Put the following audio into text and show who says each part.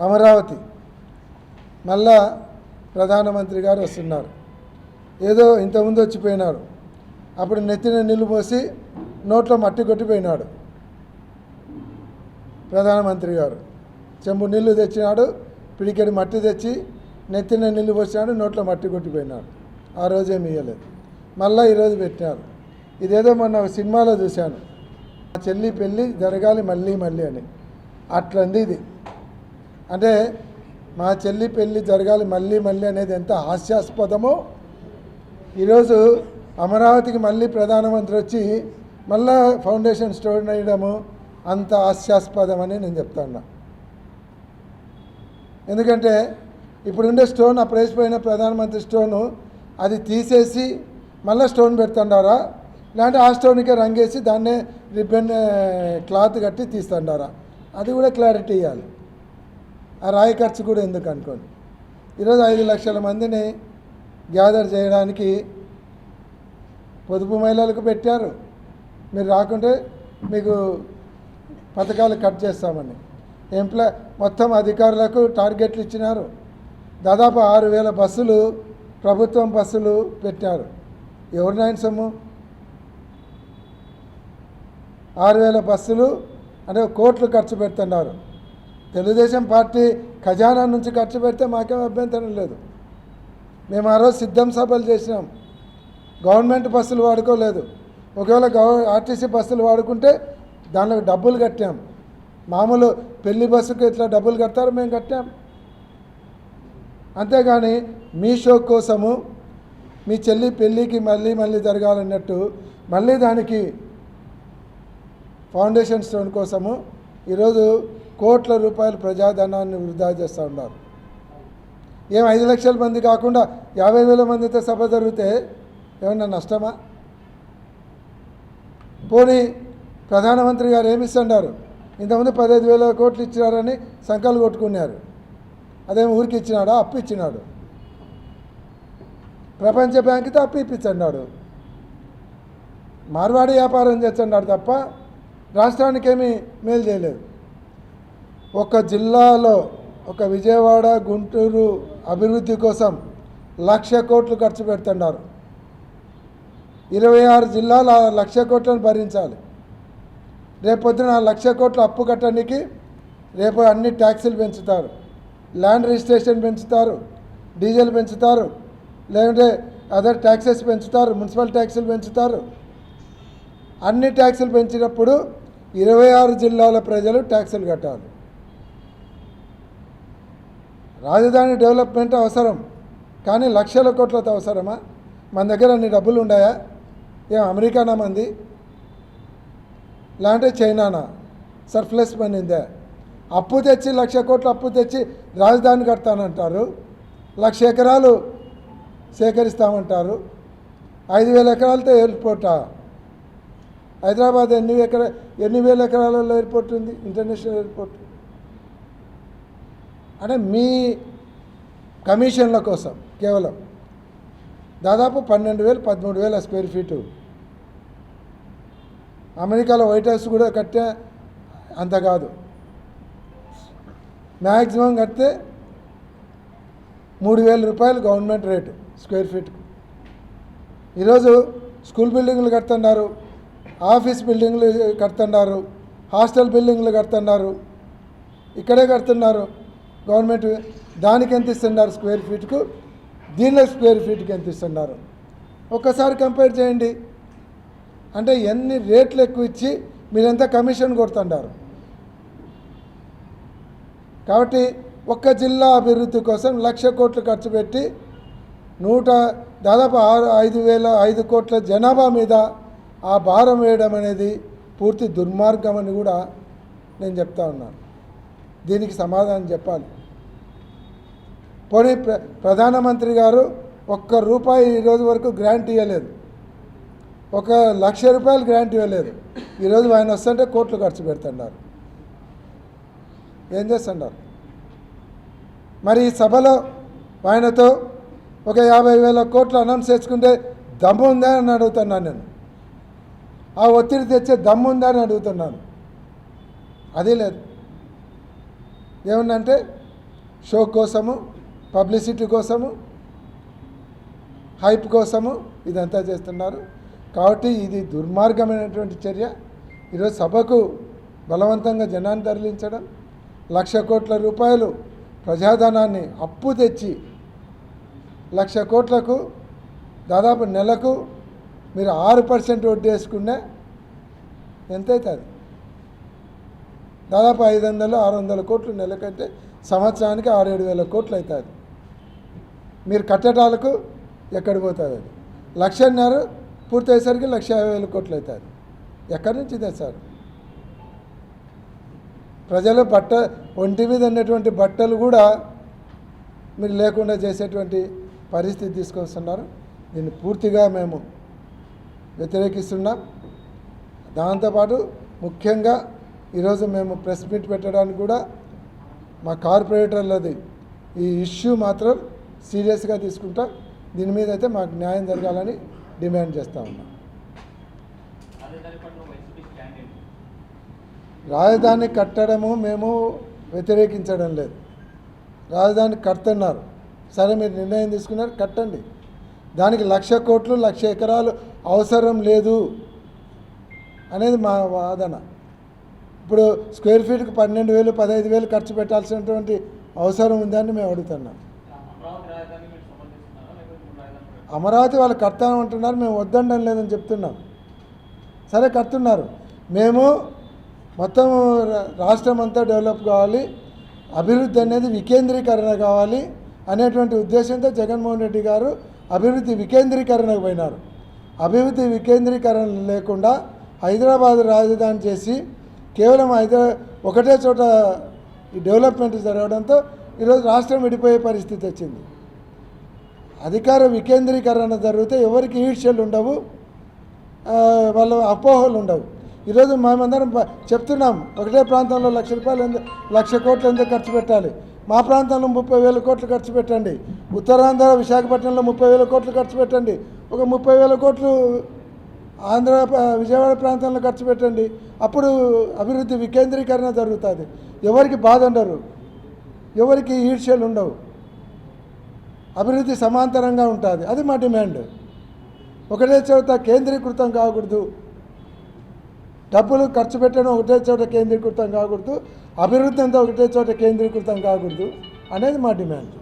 Speaker 1: అమరావతి మళ్ళా ప్రధానమంత్రి గారు వస్తున్నారు. ఏదో ఇంతకుముందు వచ్చిపోయినాడు, అప్పుడు నెత్తిన నీళ్ళు పోసి నోట్లో మట్టి కొట్టిపోయినాడు ప్రధానమంత్రి గారు. చెంబు నీళ్లు తెచ్చినాడు, పిడికెడు మట్టి తెచ్చి నెత్తిన నీళ్ళు పోసినాడు, నోట్లో మట్టి కొట్టిపోయినాడు. ఆ రోజేమి ఇవ్వలేదు. మళ్ళీ ఈరోజు పెట్టినారు. ఇదేదో మొన్న సినిమాలో చూశాను, మా చెల్లి పెళ్ళి జరగాలి మళ్ళీ మళ్ళీ అని. అట్లంది ఇది. అంటే మా చెల్లి పెళ్ళి జరగాలి మళ్ళీ మళ్ళీ అనేది ఎంత హాస్యాస్పదమో, ఈరోజు అమరావతికి మళ్ళీ ప్రధానమంత్రి వచ్చి మళ్ళా ఫౌండేషన్ స్టోన్ వేయడము అంత హాస్యాస్పదమని నేను చెప్తాను. ఎందుకంటే ఇప్పుడుండే స్టోన్, అప్పుడు వేసిపోయిన ప్రధానమంత్రి స్టోను అది తీసేసి మళ్ళీ స్టోన్ పెడుతుండారా, లేదంటే ఆ స్టోన్కే రంగేసి దాన్నే రిబ్బన్ క్లాత్ కట్టి తీస్తుండారా, అది కూడా క్లారిటీ ఇవ్వాలి. ఆ రాయి ఖర్చు కూడా ఎందుకు అనుకోండి. ఈరోజు 5 లక్షల మందిని గ్యాదర్ చేయడానికి పొదుపు మహిళలకు పెట్టారు. మీరు రాకుంటే మీకు పథకాలు కట్ చేస్తామని మొత్తం అధికారులకు టార్గెట్లు ఇచ్చినారు. దాదాపు 6,000 బస్సులు ప్రభుత్వం బస్సులు పెట్టారు. ఎవరినైనా సొమ్ము 6,000 బస్సులు అంటే కోట్లు ఖర్చు పెడుతున్నారు. తెలుగుదేశం పార్టీ ఖజానా నుంచి ఖర్చు పెడితే మాకేం అభ్యంతరం లేదు. మేము ఆ రోజు సిద్ధం సభలు చేసినాం. గవర్నమెంట్ బస్సులు వాడుకోలేదు. ఒకవేళ ఆర్టీసీ బస్సులు వాడుకుంటే దానిలో డబ్బులు కట్టాం. మామూలు పెళ్లి బస్సుకు ఇట్లా డబ్బులు కడతారు, మేము కట్టాం. అంతేగాని మీ షో కోసము మీ చెల్లి పెళ్ళికి మళ్ళీ మళ్ళీ జరగాలన్నట్టు మళ్ళీ దానికి ఫౌండేషన్ స్టోన్ కోసము ఈరోజు కోట్ల రూపాయల ప్రజాధనాన్ని వృధా చేస్తూ ఉన్నారు. ఏం 5 లక్షల మంది కాకుండా 50,000 మందితో సభ జరిగితే ఏమన్నా నష్టమా? పోనీ ప్రధానమంత్రి గారు ఏమి ఇస్తున్నారు? ఇంతకుముందు 15,000 కోట్లు ఇచ్చినారని సంకలు కొట్టుకున్నారు. అదేమో ఊరికి ఇచ్చినాడా? అప్పు ఇచ్చినాడు. ప్రపంచ బ్యాంకుతో అప్పు ఇప్పించన్నాడు. మార్వాడి వ్యాపారం చేస్తున్నాడు తప్ప రాష్ట్రానికి ఏమీ మేలు చేయలేదు. ఒక జిల్లాలో ఒక విజయవాడ గుంటూరు అభివృద్ధి కోసం 1,00,000 కోట్లు ఖర్చు పెడుతున్నారు. 26 జిల్లాలు 1,00,000 కోట్లను భరించాలి. రేపొద్దున 1,00,000 కోట్లు అప్పు కట్టడానికి రేపు అన్ని ట్యాక్సులు పెంచుతారు. ల్యాండ్ రిజిస్ట్రేషన్ పెంచుతారు, డీజిల్ పెంచుతారు, లేదంటే అదర్ ట్యాక్సెస్ పెంచుతారు, మున్సిపల్ ట్యాక్సులు పెంచుతారు. అన్ని ట్యాక్సులు పెంచినప్పుడు 26 జిల్లాల ప్రజలు ట్యాక్సులు కట్టాలి. రాజధాని డెవలప్మెంట్ అవసరం, కానీ 1,00,000 కోట్లతో అవసరమా? మన దగ్గర అన్ని డబ్బులు ఉన్నాయా? ఏం అమెరికానా మంది, లేదంటే చైనానా? సర్ప్లస్ మనీ ఉందా? అప్పు తెచ్చి 1,00,000 కోట్లు అప్పు తెచ్చి రాజధాని కడతానంటారు. 1,00,000 ఎకరాలు సేకరిస్తామంటారు. 5,000 ఎకరాలతో ఎయిర్పోర్టా? హైదరాబాద్ ఎన్ని వేల ఎకరాలలో ఎయిర్పోర్ట్ ఉంది, ఇంటర్నేషనల్ ఎయిర్పోర్ట్. అంటే మీ కమిషన్ల కోసం కేవలం దాదాపు 12,000 13,000 స్క్వేర్ ఫీటు. అమెరికాలో వైట్ హౌస్ కూడా కట్టే అంత కాదు. మ్యాక్సిమం కడితే 3,000 రూపాయలు గవర్నమెంట్ రేటు స్క్వేర్ ఫీట్కు. ఈరోజు స్కూల్ బిల్డింగ్లు కడుతున్నారు, ఆఫీస్ బిల్డింగ్లు కడుతున్నారు, హాస్టల్ బిల్డింగ్లు కడుతున్నారు. ఇక్కడే కడుతున్నారు గవర్నమెంట్. దానికి ఎంత ఇస్తున్నారు స్క్వేర్ ఫీట్కు, దీనిలో స్క్వేర్ ఫీట్కి ఎంత ఇస్తున్నారు ఒక్కసారి కంపేర్ చేయండి. అంటే ఎన్ని రేట్లు ఎక్కువ ఇచ్చి మీరెంత కమిషన్ కొడుతున్నారు. కాబట్టి ఒక్క జిల్లా అభివృద్ధి కోసం 1,00,000 కోట్లు ఖర్చు పెట్టి దాదాపు 5 కోట్ల జనాభా మీద ఆ భారం వేయడం అనేది పూర్తి దుర్మార్గం అని కూడా నేను చెప్తా ఉన్నాను. దీనికి సమాధానం చెప్పాలి. పోనీ ప్రధానమంత్రి గారు ₹1 ఈరోజు వరకు గ్రాంట్ ఇవ్వలేదు, 1,00,000 రూపాయలు గ్రాంట్ ఇవ్వలేదు. ఈరోజు ఆయన వస్తుంటే కోట్లు ఖర్చు పెడుతున్నారు. ఏం చేస్తున్నారు? మరి ఈ సభలో ఆయనతో ఒక 50,000 కోట్లు అనౌన్స్ చేసుకుంటే దమ్ము ఉందా అని అడుగుతున్నాను నేను. ఆ ఒత్తిడి తెచ్చే దమ్ము ఉందా అని అడుగుతున్నాను. అది లేదు. ఏమన్నంటే షో కోసము, పబ్లిసిటీ కోసము, హైప్ కోసము ఇదంతా చేస్తున్నారు. కాబట్టి ఇది దుర్మార్గమైనటువంటి చర్య. ఈరోజు సభకు బలవంతంగా జనాన్ని తరలించడం, 1,00,000 కోట్ల రూపాయలు ప్రజాధనాన్ని అప్పు తెచ్చి 1,00,000 కోట్లకు దాదాపు నెలకు మీరు 6% వడ్డీ వేసుకున్నా ఎంత అవుతుంది? దాదాపు 500-600 కోట్లు నెలకంటే సంవత్సరానికి 6-7 వేల కోట్లు అవుతుంది. మీరు కట్టడాలకు ఎక్కడ పోతుంది? అది 1,50,000 పూర్తయ్యేసరికి 1,50,000 కోట్లు అవుతుంది. ఎక్కడి నుంచి తెస్తారు? ప్రజలు ఒంటి మీద ఉన్నటువంటి బట్టలు కూడా మీరు లేకుండా చేసేటువంటి పరిస్థితి తీసుకొస్తున్నారు. దీన్ని పూర్తిగా మేము వ్యతిరేకిస్తున్నాం. దాంతోపాటు ముఖ్యంగా ఈరోజు మేము ప్రెస్ మీట్ పెట్టడానికి కూడా మా కార్పొరేటర్లది ఈ ఇష్యూ మాత్రం సీరియస్గా తీసుకుంటాం. దీని మీద అయితే మాకు న్యాయం జరగాలని డిమాండ్ చేస్తూ ఉన్నాం. రాజధాని కట్టడము మేము వ్యతిరేకించడం లేదు. రాజధాని కడుతున్నారు, సరే మీరు నిర్ణయం తీసుకున్నారు, కట్టండి. దానికి 1,00,000 కోట్లు 1,00,000 ఎకరాలు అవసరం లేదు అనేది మా వాదన. ఇప్పుడు స్క్వేర్ ఫీట్కి 12,000 15,000 ఖర్చు పెట్టాల్సినటువంటి అవసరం ఉందని మేము అడుగుతున్నాం. అమరావతి వాళ్ళు కడతామంటున్నారు, మేము వద్దండం లేదని చెప్తున్నాం. సరే కడుతున్నారు, మేము మొత్తం రాష్ట్రం అంతా డెవలప్ కావాలి, అభివృద్ధి అనేది వికేంద్రీకరణ కావాలి అనేటువంటి ఉద్దేశంతో జగన్మోహన్ రెడ్డి గారు అభివృద్ధి వికేంద్రీకరణకు పోయినారు. అభివృద్ధి వికేంద్రీకరణ లేకుండా హైదరాబాద్ రాజధాని చేసి కేవలం ఒకటే చోట ఈ డెవలప్మెంట్ జరగడంతో ఈరోజు రాష్ట్రం విడిపోయే పరిస్థితి వచ్చింది. అధికార వికేంద్రీకరణ జరిగితే ఎవరికి ఈడ్చలు ఉండవు, వాళ్ళ అపోహలు ఉండవు. ఈరోజు మేమందరం చెప్తున్నాం, ఒకటే ప్రాంతంలో 1,00,000 రూపాయలు 1,00,000 కోట్లు ఎందుకు ఖర్చు పెట్టాలి? మా ప్రాంతంలో 30,000 కోట్లు ఖర్చు పెట్టండి, ఉత్తరాంధ్ర విశాఖపట్నంలో 30,000 కోట్లు ఖర్చు పెట్టండి, ఒక 30,000 కోట్లు ఆంధ్ర విజయవాడ ప్రాంతంలో ఖర్చు పెట్టండి. అప్పుడు అభివృద్ధి వికేంద్రీకరణ జరుగుతుంది. ఎవరికి బాధ ఉండరు, ఎవరికి ఈర్ష్యలు ఉండవు, అభివృద్ధి సమాంతరంగా ఉంటుంది. అది మా డిమాండ్. ఒకటే చోట కేంద్రీకృతం కాకూడదు, డబ్బులు ఖర్చు పెట్టడం ఒకటే చోట కేంద్రీకృతం కాకూడదు, అభివృద్ధి అంతా ఒకటే చోట కేంద్రీకృతం కాకూడదు అనేది మా డిమాండ్.